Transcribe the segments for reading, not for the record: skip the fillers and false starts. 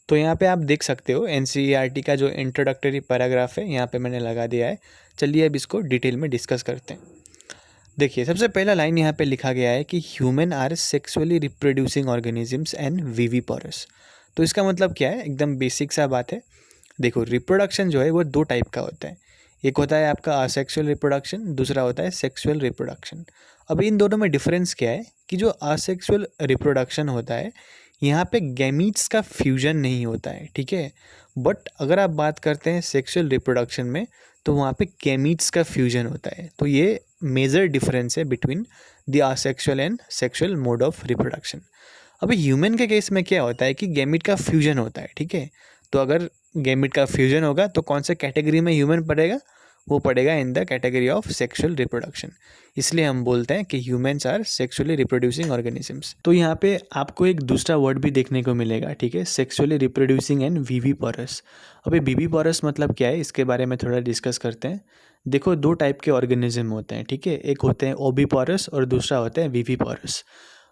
तो यहाँ पे आप देख सकते हो एनसीईआरटी का जो इंट्रोडक्टरी पैराग्राफ है यहाँ पे मैंने लगा दिया है। चलिए अब इसको डिटेल में डिस्कस करते हैं। देखिए सबसे पहला लाइन यहाँ पे लिखा गया है कि human are sexually reproducing organisms and viviparous. तो इसका मतलब क्या है, एकदम बेसिक सा बात है। देखो रिप्रोडक्शन जो है वो दो टाइप का होता है। एक होता है आपका असेक्सुअल रिप्रोडक्शन, दूसरा होता है सेक्सुअल रिप्रोडक्शन। अब इन दोनों में डिफरेंस क्या है कि जो असेक्सुअल रिप्रोडक्शन होता है यहाँ पे गैमीट्स का फ्यूजन नहीं होता है, ठीक है। बट अगर आप बात करते हैं सेक्सुअल रिप्रोडक्शन में तो वहाँ पे गैमीट्स का फ्यूजन होता है। तो ये मेजर डिफरेंस है between the asexual and sexual mode of reproduction. अभी ह्यूमन के केस में क्या होता है कि गैमीट का फ्यूजन होता है, ठीक है। तो अगर गैमीट का फ्यूजन होगा तो कौन से कैटेगरी में ह्यूमन पड़ेगा, वो पड़ेगा in the category of sexual reproduction. इसलिए हम बोलते हैं कि humans are sexually reproducing organisms. तो यहाँ पे आपको एक दूसरा वर्ड भी देखने को मिलेगा, ठीक है, सेक्सुअली रिप्रोड्यूसिंग एंड विविपोरस। अभी विविपोरस मतलब क्या है, इसके बारे में थोड़ा डिस्कस करते हैं। देखो दो टाइप के ऑर्गेनिज्म होते हैं, ठीक है, एक होते हैं ओविपोरस और दूसरा होता है विविपोरस।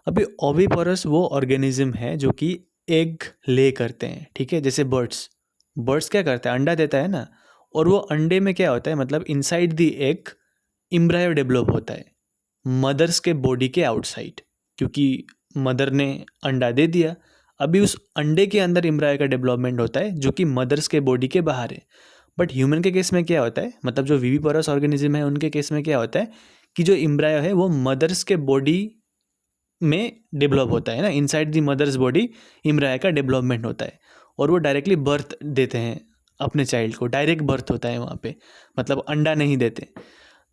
अभी ओविपोरस वो ऑर्गेनिज्म है जो कि एग ले करते हैं, ठीक है, जैसे बर्ड्स। बर्ड्स क्या करता है, अंडा देता है ना, और वो अंडे में क्या होता है, मतलब inside the egg embryo develop होता है मदर्स के बॉडी के आउटसाइड, क्योंकि मदर ने अंडा दे दिया। अभी उस अंडे के अंदर एम्ब्रायो का डेवलपमेंट होता है जो कि मदर्स के बॉडी के बाहर है। बट ह्यूमन के केस में क्या होता है, मतलब जो विविपोरस ऑर्गेनिज्म है उनके केस में क्या होता है कि जो एम्ब्रायो है वो मदर्स के बॉडी में डेवलप होता है ना, inside the mother's body embryo का डेवलपमेंट होता है और वो डायरेक्टली बर्थ देते हैं अपने चाइल्ड को, डायरेक्ट बर्थ होता है वहाँ पे, मतलब अंडा नहीं देते।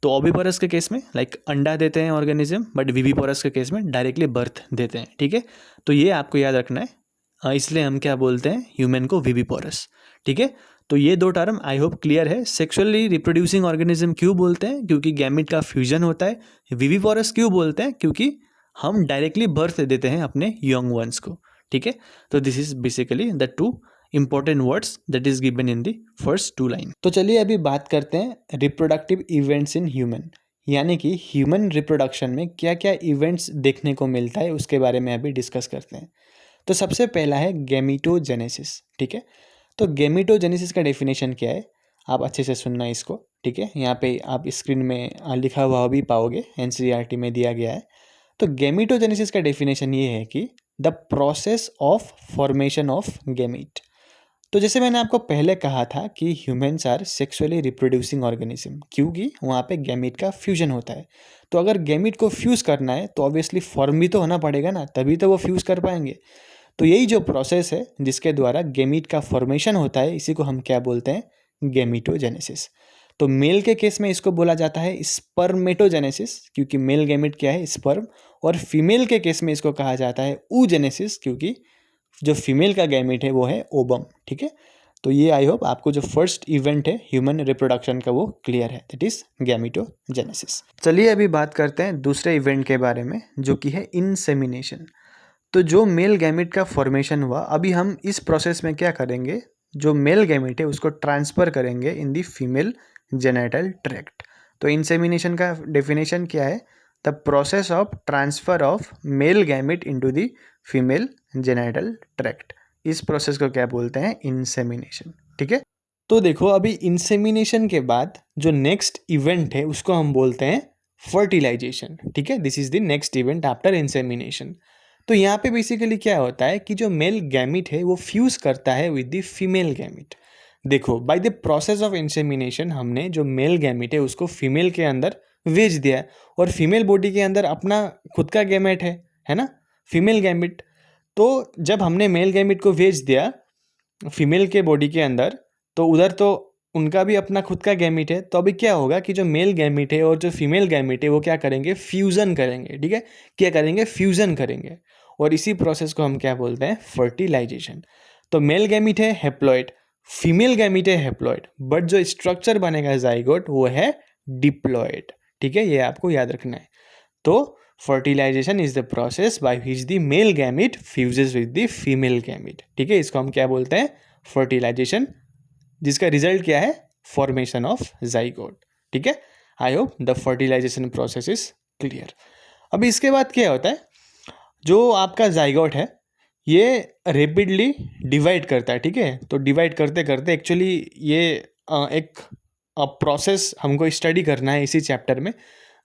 तो ओविपोरस के केस में लाइक अंडा देते हैं ऑर्गेनिज्म, बट विविपोरस के केस में डायरेक्टली बर्थ देते हैं, ठीक है। तो ये आपको याद रखना है, इसलिए हम क्या बोलते हैं ह्यूमन को विविपोरस, ठीक है। तो ये दो टर्म आई होप क्लियर है। सेक्सुअली रिप्रोड्यूसिंग ऑर्गेनिज्म क्यों बोलते हैं, क्योंकि गैमिट का फ्यूजन होता है। विविपोरस क्यों बोलते हैं, क्योंकि हम डायरेक्टली बर्थ देते हैं अपने यंग वंस को, ठीक है। तो this is basically the two important words that is given in the first two line. तो चलिए अभी बात करते हैं रिप्रोडक्टिव इवेंट्स इन ह्यूमन, यानी कि ह्यूमन रिप्रोडक्शन में क्या क्या इवेंट्स देखने को मिलता है उसके बारे में अभी डिस्कस करते हैं। तो सबसे पहला है गैमीटोजेनेसिस, ठीक है। तो गैमीटोजेनेसिस का डेफिनेशन क्या है, आप अच्छे से सुनना इसको, ठीक है। यहाँ पे आप स्क्रीन में लिखा हुआ भी पाओगे, एनसीईआरटी में दिया गया है। तो गैमीटोजेनेसिस का डेफिनेशन ये है कि the process of formation of gamete. तो जैसे मैंने आपको पहले कहा था कि humans are sexually reproducing organism, क्योंकि वहाँ पे गैमीट का फ्यूजन होता है। तो अगर गैमीट को फ्यूज़ करना है तो ऑब्वियसली फॉर्म भी तो होना पड़ेगा ना, तभी तो वो फ्यूज़ कर पाएंगे। तो यही जो प्रोसेस है जिसके द्वारा गैमीट का फॉर्मेशन होता है, इसी को हम क्या बोलते हैं, गैमीटोजेनेसिस। तो मेल के केस में इसको बोला जाता है स्पर्मेटोजेनेसिस, क्योंकि मेल गैमीट क्या है, स्पर्म। और फीमेल के केस में इसको कहा जाता है oogenesis, क्योंकि जो फीमेल का गैमीट है वो है ओबम, ठीक है। तो ये आई होप आपको जो फर्स्ट इवेंट है ह्यूमन रिप्रोडक्शन का वो क्लियर है, दैट इज गैमीटोजेनेसिस। चलिए अभी बात करते हैं दूसरे इवेंट के बारे में जो कि है इंसेमिनेशन। तो जो मेल गैमीट का फॉर्मेशन हुआ, अभी हम इस प्रोसेस में क्या करेंगे, जो मेल गैमीट है उसको ट्रांसफ़र करेंगे इन दी फीमेल जेनिटल ट्रैक्ट। तो इंसेमिनेशन का डेफिनेशन क्या है, the process of transfer of male gamete into the female genital tract. इस प्रोसेस को क्या बोलते हैं, इंसेमिनेशन, ठीक है। तो देखो अभी इंसेमिनेशन के बाद जो नेक्स्ट इवेंट है उसको हम बोलते हैं फर्टिलाइजेशन, ठीक है। This is the next event after insemination. तो यहाँ पे बेसिकली क्या होता है कि जो मेल गैमीट है वो फ्यूज़ करता है विद द फीमेल गैमीट। देखो by the process of insemination हमने जो मेल गैमीट है उसको फीमेल के अंदर भेज दिया, और फीमेल बॉडी के अंदर अपना खुद का गैमेट है ना, फीमेल गैमीट। तो जब हमने मेल गैमीट को भेज दिया फीमेल के बॉडी के अंदर, तो उधर तो उनका भी अपना खुद का गैमीट है। तो अभी क्या होगा कि जो मेल गैमीट है और जो फीमेल गैमीट है वो क्या करेंगे, फ्यूज़न करेंगे, ठीक है। क्या करेंगे, फ्यूज़न करेंगे, और इसी प्रोसेस को हम क्या बोलते हैं, फर्टिलाइजेशन। तो मेल गैमीट है हैप्लॉइड, फीमेल गैमीट है हैप्लॉइड, बट जो स्ट्रक्चर बनेगा जाइगोट वो है डिप्लॉइड, ठीक है। ये आपको याद रखना है। तो fertilisation is the process by which the male gamete fuses with the female gamete, ठीक है। इसको हम क्या बोलते हैं, फर्टिलाइजेशन, जिसका रिजल्ट क्या है, फॉर्मेशन ऑफ जाइगोट, ठीक है। I hope the fertilisation process is clear. अभी इसके बाद क्या होता है, जो आपका जाइगोट है ये रेपिडली डिवाइड करता है, ठीक है। तो डिवाइड करते करते एक्चुअली ये एक प्रोसेस हमको स्टडी करना है इसी चैप्टर में,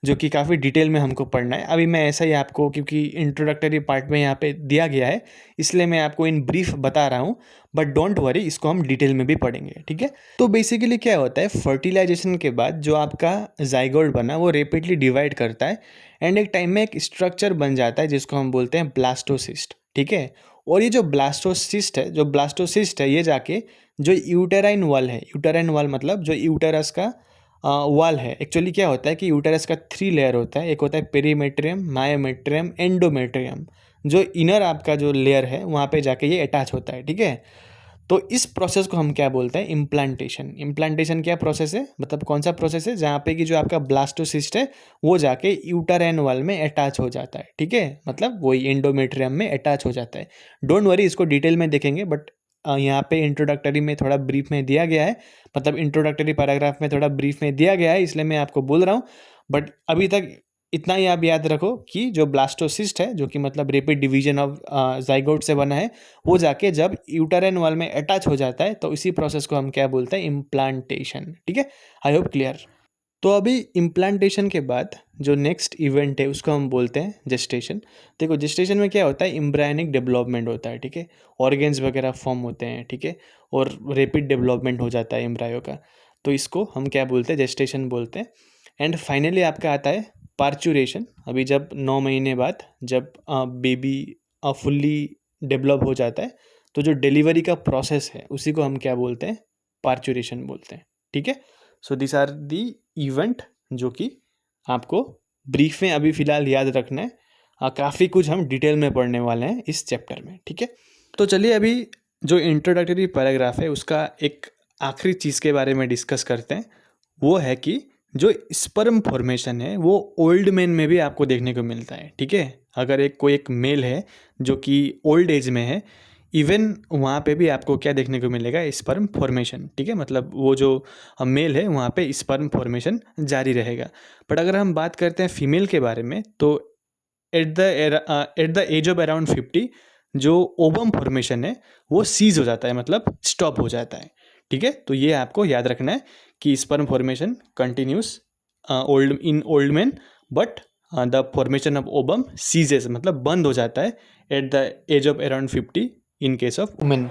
जो कि काफ़ी डिटेल में हमको पढ़ना है। अभी मैं ऐसा ही आपको, क्योंकि इंट्रोडक्टरी पार्ट में यहाँ पे दिया गया है, इसलिए मैं आपको इन ब्रीफ बता रहा हूँ, बट डोंट वरी, इसको हम डिटेल में भी पढ़ेंगे, ठीक है। तो बेसिकली क्या होता है, फर्टिलाइजेशन के बाद जो आपका जाइगोट बना वो रेपिडली डिवाइड करता है एंड एक टाइम में एक स्ट्रक्चर बन जाता है जिसको हम बोलते हैं ब्लास्टोसिस्ट, ठीक है। और ये जो ब्लास्टोसिस्ट है ये जाके जो यूटेराइन वॉल है, यूटेराइन वॉल मतलब जो यूटेरस का वॉल है। एक्चुअली क्या होता है कि यूटेरस का 3 लेयर होता है, एक होता है पेरीमेट्रियम, मायोमेट्रियम, एंडोमेट्रियम। जो इनर आपका जो लेयर है वहाँ पे जाके ये अटैच होता है, ठीक है। तो इस प्रोसेस को हम क्या बोलते हैं, इम्प्लांटेशन। इम्प्लांटेशन क्या प्रोसेस है, मतलब कौन सा प्रोसेस है, जहाँ पे कि जो आपका ब्लास्टोसिस्ट है वो जाके यूटेराइन वॉल में अटैच हो जाता है, ठीक है। मतलब वही एंडोमेट्रियम में अटैच हो जाता है। डोंट वरी, इसको डिटेल में देखेंगे, बट यहाँ पे इंट्रोडक्टरी में थोड़ा ब्रीफ में दिया गया है, मतलब इंट्रोडक्टरी पैराग्राफ में थोड़ा ब्रीफ में दिया गया है, इसलिए मैं आपको बोल रहा हूँ। बट अभी तक इतना ही आप याद रखो कि जो ब्लास्टोसिस्ट है, जो कि मतलब रेपिड डिवीजन ऑफ जाइगोट से बना है, वो जाके जब यूटेराइन वॉल में अटैच हो जाता है तो इसी प्रोसेस को हम क्या बोलते हैं, इम्प्लांटेशन, ठीक है। I hope clear. तो अभी इम्प्लांटेशन के बाद जो नेक्स्ट इवेंट है उसको हम बोलते हैं जेस्टेशन। देखो जेस्टेशन में क्या होता है, एम्ब्रायनिक डेवलपमेंट होता है, ठीक है। ऑर्गेन्स वगैरह फॉर्म होते हैं, ठीक है, और रेपिड डेवलपमेंट हो जाता है एम्ब्रायो का। तो इसको हम क्या बोलते हैं, जेस्टेशन बोलते हैं। एंड फाइनली आपका आता है पार्चुरेशन। अभी जब 9 महीने बाद जब बेबी फुल्ली डेवलप हो जाता है तो जो डिलीवरी का प्रोसेस है उसी को हम क्या बोलते हैं, पार्चुरेशन बोलते हैं, ठीक है। So this are the event जो कि आपको ब्रीफ में अभी फ़िलहाल याद रखना है। काफ़ी कुछ हम डिटेल में पढ़ने वाले हैं इस चैप्टर में, ठीक है। तो चलिए अभी जो इंट्रोडक्टरी पैराग्राफ है उसका एक आखिरी चीज़ के बारे में डिस्कस करते हैं। वो है कि जो स्पर्म फॉर्मेशन है वो ओल्ड मैन में भी आपको देखने को मिलता है, ठीक है। अगर एक मेल है जो कि ओल्ड एज में है, इवन वहाँ पे भी आपको क्या देखने को मिलेगा, स्पर्म फॉर्मेशन, ठीक है। मतलब वो जो मेल है वहाँ पे स्पर्म फॉर्मेशन जारी रहेगा। बट अगर हम बात करते हैं फीमेल के बारे में तो at the age of around 50 जो ओवम फॉर्मेशन है वो सीज हो जाता है, मतलब स्टॉप हो जाता है, ठीक है। तो ये आपको याद रखना है कि sperm formation continues old man, but the formation of ovum ceases, मतलब बंद हो जाता है at the age of around 50 in case of women.